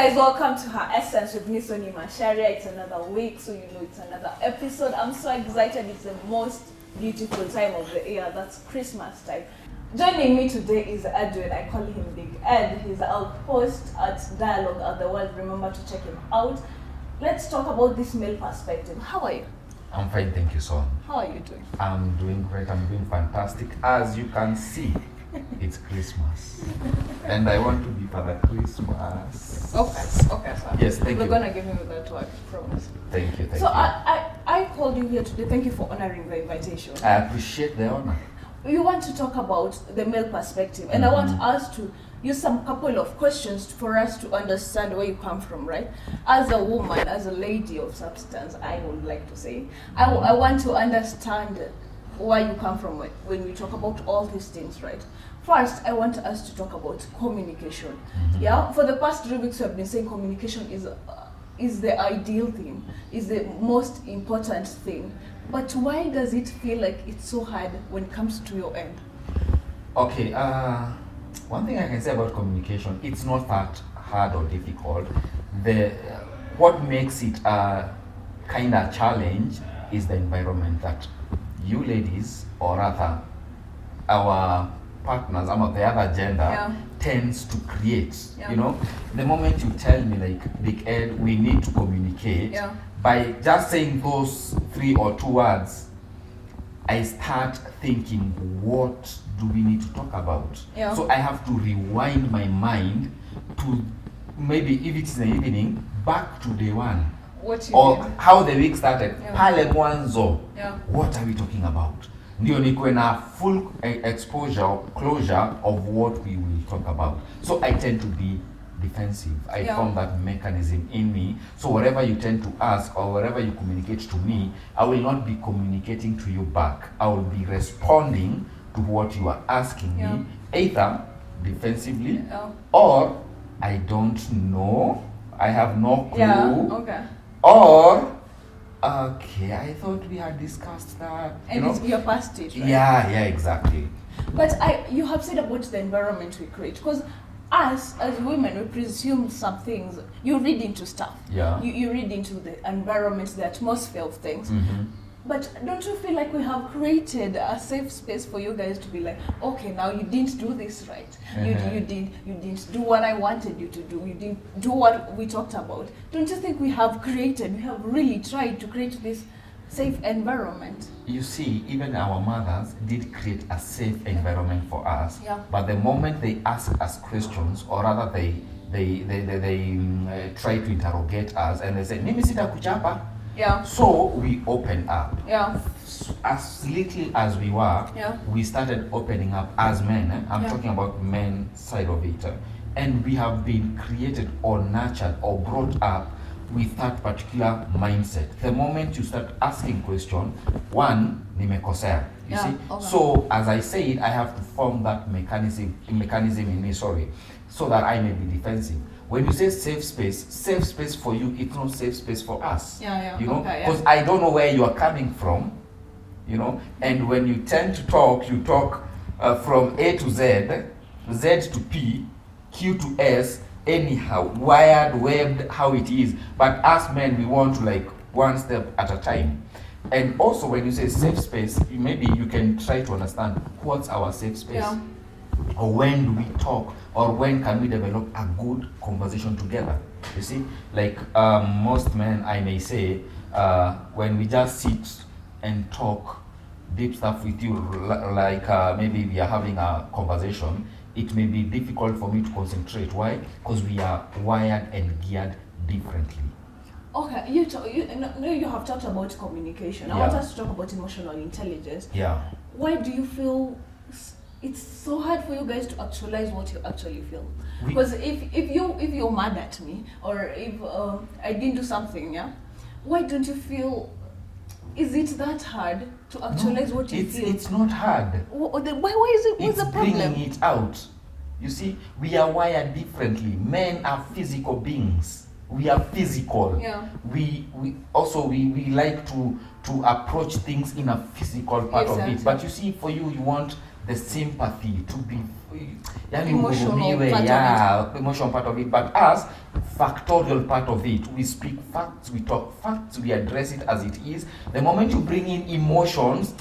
guys, welcome to Her Essence with me, Soni Masharia. It's another week, so you know it's another episode. I'm so excited. It's the most beautiful time of the year. That's Christmas time. Joining me today is Edwin. I call him Big Ed. He's our host at Dialogue at the World. Remember to check him out. Let's talk about this male perspective. How are you? I'm fine, thank you, Son. How are you doing? I'm doing great. I'm doing fantastic. As you can see, it's Christmas. And I want to be Father Christmas. Okay, sir. Yes, thank We're you. going to give you that word, promise. Thank you, thank So you. I called you here today. Thank you for honoring the invitation. I appreciate the honor. We want to talk about the male perspective, and I want us to use some couple of questions for us to understand where you come from, right? As a woman, as a lady of substance, I would like to say, I want to understand where you come from when we talk about all these things, right? First, I want us to talk about communication. Yeah, for the past 3 weeks, we have been saying communication is the ideal thing, is the most important thing. But why does it feel like it's so hard when it comes to your end? Okay, one thing I can say about communication, it's not that hard or difficult. What makes it a kind of challenge is the environment that you ladies, or rather our partners, the other gender, tends to create. You know, the moment you tell me, like, Big Ed, we need to communicate, by just saying those 3 or 2 words, I start thinking, what do we need to talk about? So I have to rewind my mind to maybe, if it's in the evening, back to day one. Or how the week started. Pale mwanzo. What are we talking about? Ndio nikuwe na full exposure, closure of what we will talk about. So I tend to be defensive. I found that mechanism in me. So whatever you tend to ask or whatever you communicate to me, I will not be communicating to you back. I will be responding to what you are asking me, either defensively or I don't know, I have no clue, or okay, I thought we had discussed that. And it's your past it, right? Yeah, exactly. But you have said about the environment we create, because us as women, we presume some things. You read into stuff. You read into the environment, the atmosphere of things. But don't you feel like we have created a safe space for you guys to be like, okay, now you didn't do this right. You didn't do what I wanted you to do. You didn't do what we talked about. Don't you think we have really tried to create this safe environment? You see, even our mothers did create a safe environment for us. But the moment they ask us questions, or rather they try to interrogate us, and they say, "Mimi sita kuchapa." So we open up. As little as we were, we started opening up as men. I'm talking about men side of it. And we have been created or nurtured or brought up with that particular mindset. The moment you start asking questions, one, nimekosea. You see? So as I said, I have to form that mechanism in me, so that I may be defensive. When you say safe space for you, it's not safe space for us. You know, because I don't know where you are coming from, you know, and when you tend to talk, you talk from A to Z, Z to P, Q to S, anyhow, wired, webbed, how it is. But us men, we want to like one step at a time. And also when you say safe space, maybe you can try to understand what's our safe space. Or when do we talk, or when can we develop a good conversation together? You see, like most men, I may say, when we just sit and talk deep stuff with you, like maybe we are having a conversation, it may be difficult for me to concentrate. Why? Because we are wired and geared differently. Okay, you have talked about communication. I want us to talk about emotional intelligence. Why do you feel it's so hard for you guys to actualize what you actually feel? Because if you're mad at me, or if I didn't do something, why don't you feel? Is it that hard to actualize what you feel? It's not hard. Why is it? What's the problem? It's bringing it out. You see, we are wired differently. Men are physical beings. We are physical. We like to approach things in a physical part of it. But you see, for you want the sympathy, to be emotional part of it, but us, factorial part of it. We speak facts, we talk facts, we address it as it is. The moment you bring in emotions,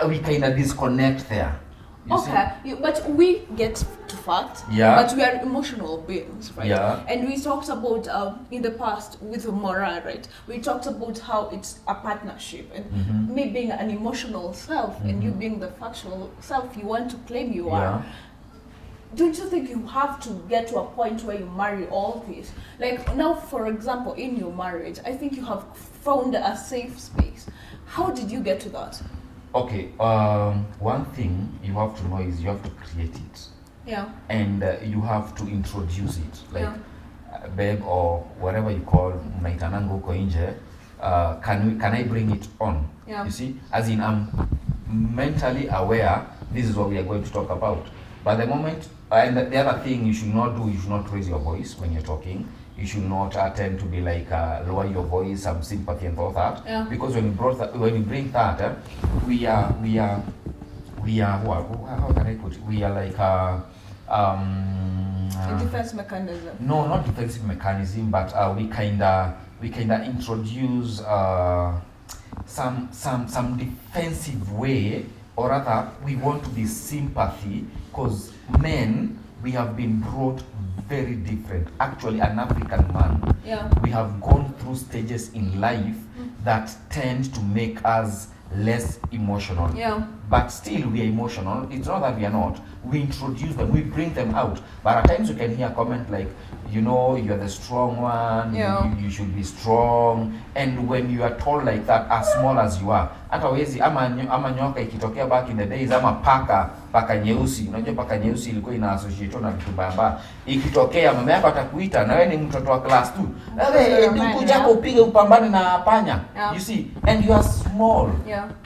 we kind of disconnect there. But we get to fact, but we are emotional beings, right? And we talked about in the past with Moran, right? We talked about how it's a partnership, and me being an emotional self and you being the factual self you want to claim you are. Don't you think you have to get to a point where you marry all this? Like now, for example, in your marriage, I think you have found a safe space. How did you get to that? Okay, one thing you have to know is you have to create it. And you have to introduce it. Like, babe, or whatever you call, mnaitananga uko nje, can I bring it on? You see, as in I'm mentally aware this is what we are going to talk about. But the moment, and the other thing you should not do, you should not raise your voice when you're talking. You should not tend to be like lower your voice, some sympathy and all that. Because when you bring that, we are how can I put it? We are like a defense mechanism. No, not defensive mechanism, but we kinda introduce some defensive way, or rather we want to be sympathy, because men, we have been brought very different. Actually, an African man, we have gone through stages in life that tend to make us less emotional. But still we are emotional. It's not that we are not. We introduce them, we bring them out. But at times you can hear comment like, you know, you're the strong one, you should be strong. And when you are told like that, as small as you are, hata wezi ama nyoka ikitokea back in the days, ama paka nyeusi, unajua paka nyeusi ilikuwa ina associate na vitu mbaya. Ikitokea mama yako atakuita na wewe ni mtoto wa class 2. Wewe kuja upige upambane na panya. You see, and you are small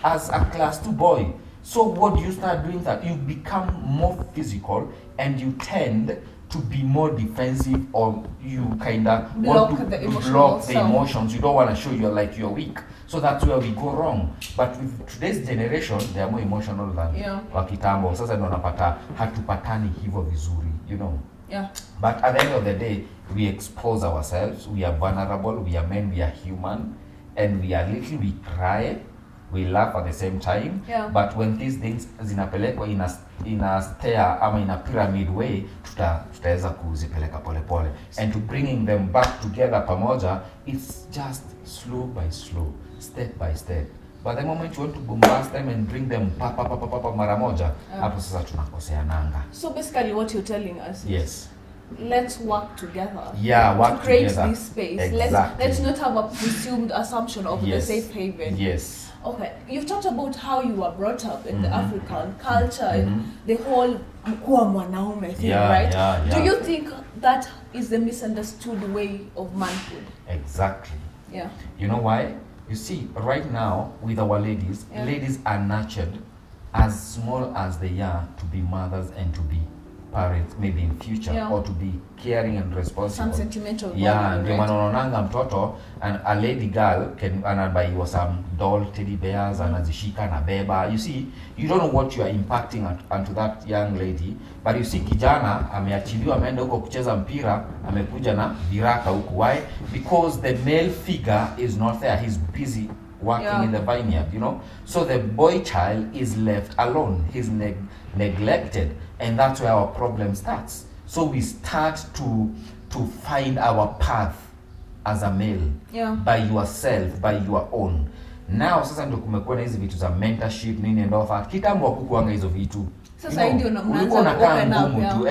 as a class 2 boy. So what you start doing that, you become more physical and you tend to be more defensive, or you kind of want to block the emotions. You don't want to show you're weak. So that's where we go wrong. But with today's generation, they are more emotional than wakitambo. Sasa ndio unapata hatupatani hivyo vizuri, you know. But at the end of the day, we expose ourselves. We are vulnerable. We are men. We are human, and we are little. We cry. We laugh at the same time. But when these things zinapelekwa in a stair ama in a pyramid way, tutaweza kuzipeleka pole. And to bringing them back together pamoja, it's just slow by slow, step by step. But the moment you want to bombast them and bring them papa mara moja, hapo sasa tunakosea nanga. So basically what you're telling us is, let's work together. Work to create together. This space. Exactly. Let's not have a presumed assumption of the safe haven. Okay, you've talked about how you were brought up in the African culture and the whole kuwa mwanaume thing, right? Do you think that is the misunderstood way of manhood? Exactly. You know why? You see, right now with our ladies, ladies are nurtured as small as they are to be mothers and to be parents, maybe in future, or to be caring and responsible. Some sentimental ndio manonanga mtoto, and a lady girl can anabaiwa some doll teddy bears, anazishika na beba. You see, you don't know what you are impacting onto that young lady, but you see kijana ameachiliwa, ameenda huko kucheza mpira, amekuja na viraka huku. Why? Because the male figure is not there. He's busy working in the vineyard, you know. So the boy child is left alone. He's neglected, and that's where our problem starts. So we start to find our path as a male by yourself, by your own. Now sasa ndio kumekuwa na hizi vitu za mentorship nini and all that. Kitambo hakukuanga hizo vitu. Sasa ndio unakaa ngumu tu.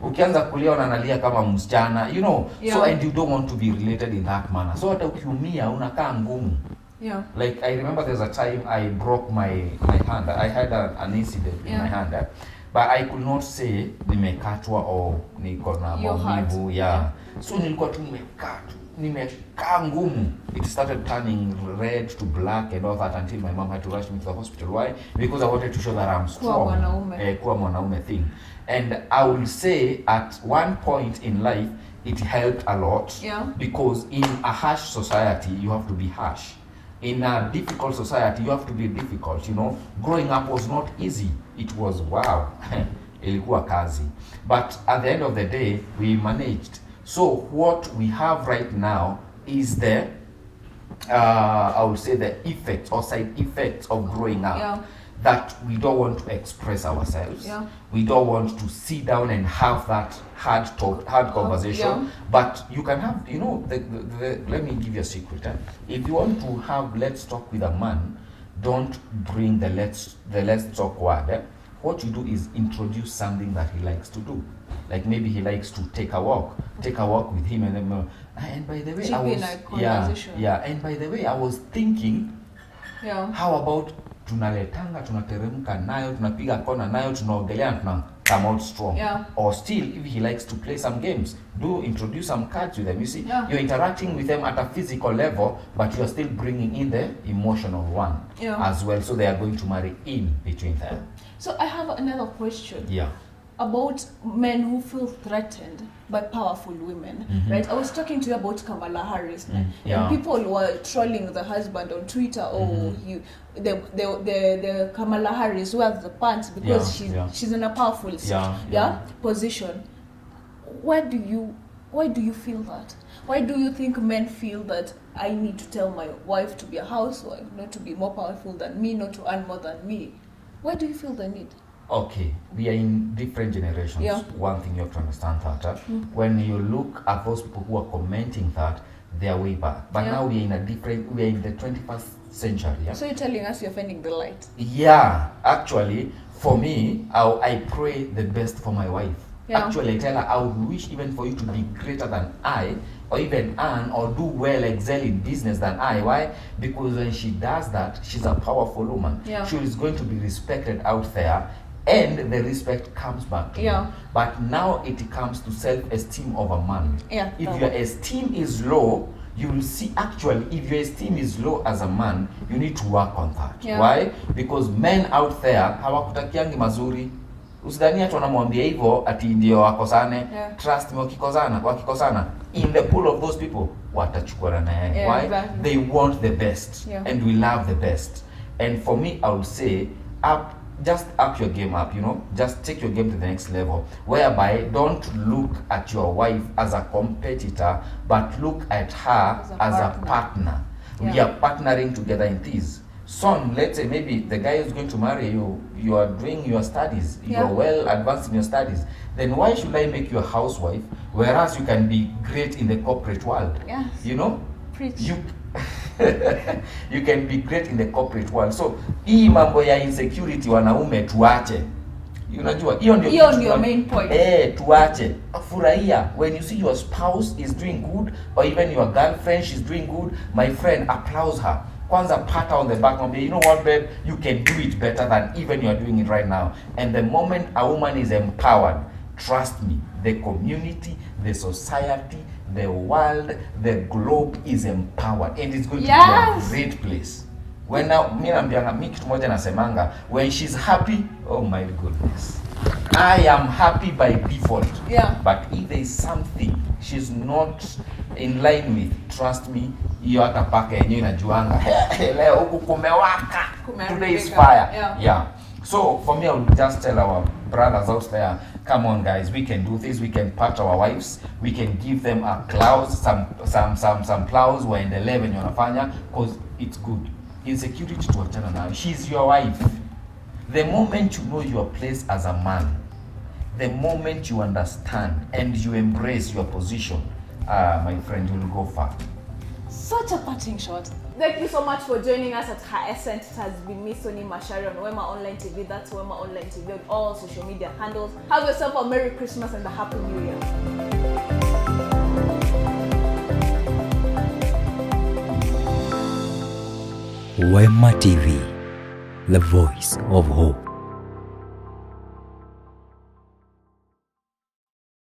Ukianza kulia unalia kama msichana, you know. So and you don't want to be related in that manner. So hata ukiumia unakaa ngumu. Like I remember there's a time I broke my hand. I had an incident in my hand. But I could not say nimekatwa or niko na maumivu. So nilikuwa tu nimekaa ngumu. It started turning red to black and all that until my mom had to rush me to the hospital. Why? Because I wanted to show that I'm strong. Kuwa mwanaume thing. And I will say at one point in life it helped a lot. Because in a harsh society you have to be harsh. In a difficult society, you have to be difficult, you know. Growing up was not easy. It was, wow, ilikuwa kazi. But at the end of the day, we managed. So what we have right now is the, I would say, the effects or side effects of growing up. Yeah. That we don't want to express ourselves. Yeah. We don't want to sit down and have that hard conversation. Yeah. But you can have, you know, let me give you a secret. If you want to have let's talk with a man, don't bring the let's talk word. What you do is introduce something that he likes to do. Like maybe he likes to take a walk with him, and then, and by the way, and by the way, I was thinking, how about tunaletanga, tunateremka nayo, tunapiga kona nayo, tunaogelea, tuna come out strong. Or still, if he likes to play some games, introduce some cards with them. You see, you're interacting with them at a physical level, but you're still bringing in the emotional one as well. So they are going to marry in between them. So I have another question. Yeah. About men who feel threatened by powerful women, right? I was talking to you about Kamala Harris, and people were trolling the husband on Twitter. The Kamala Harris wears the pants because she's in a powerful position. Why do you feel that? Why do you think men feel that I need to tell my wife to be a housewife, not to be more powerful than me, not to earn more than me? Why do you feel the need? Okay, we are in different generations. One thing you have to understand that when you look at those people who are commenting that, they are way back. But now we are in the 21st century. So you're telling us you're finding the light? Yeah, actually, for me, I pray the best for my wife. Actually, I tell her I would wish even for you to be greater than I, or even earn or do well, excel in business than I. Why? Because when she does that, she's a powerful woman. She is going to be respected out there, and the respect comes back to you. But now it comes to self-esteem of a man. If your esteem is low, you will see, actually, if your esteem is low as a man, you need to work on that. Why? Because men out there hawakutakiangi mazuri. Usidhani ati wanamwambia hivyo ati ndio wakosane. Trust me, wakikosana in the pool of those people watachukua na yeye. Why? Exactly. They want the best, and we love the best. And for me, I would say just up your game up, you know, just take your game to the next level, whereby don't look at your wife as a competitor, but look at her as a partner. We are partnering together in this. Son, let's say maybe the guy is going to marry you, you are doing your studies, you are well advanced in your studies, then why should I make you a housewife, whereas you can be great in the corporate world? You know? Preach. You can be great in the corporate world. So hii mambo ya insecurity wanaume tuache. Unajua hiyo ndio main point. Tuache. Furahia when you see your spouse is doing good, or even your girlfriend she's doing good, my friend, applause her. Kwanza pat her on the back and say, you know what, babe, you can do it better than even you're doing it right now. And the moment a woman is empowered, trust me, the community, the society, the world, the globe is empowered, and it's going to be a great place. When now, mi kitu moja nasemanga, when she's happy, oh my goodness, I am happy by default. But if there is something she's not in line with, trust me, hiyo hata paka yenyewe inajuanga, leo huku kumewaka, today is fire. So for me, I would just tell our brothers out there, come on guys, we can do this. We can pat our wives, we can give them a clouds, some plows where in the 11 yanafanya, because it's good. Insecurity to achana nayo. She's your wife. The moment you know your place as a man, the moment you understand and you embrace your position, my friend, you will go far. Such a parting shot. Thank you so much for joining us at Her Essence. It has been me, Soni Mashari, on Wema Online TV. That's Wema Online TV on all social media handles. Have yourself a Merry Christmas and a Happy New Year. Wema TV, the voice of hope.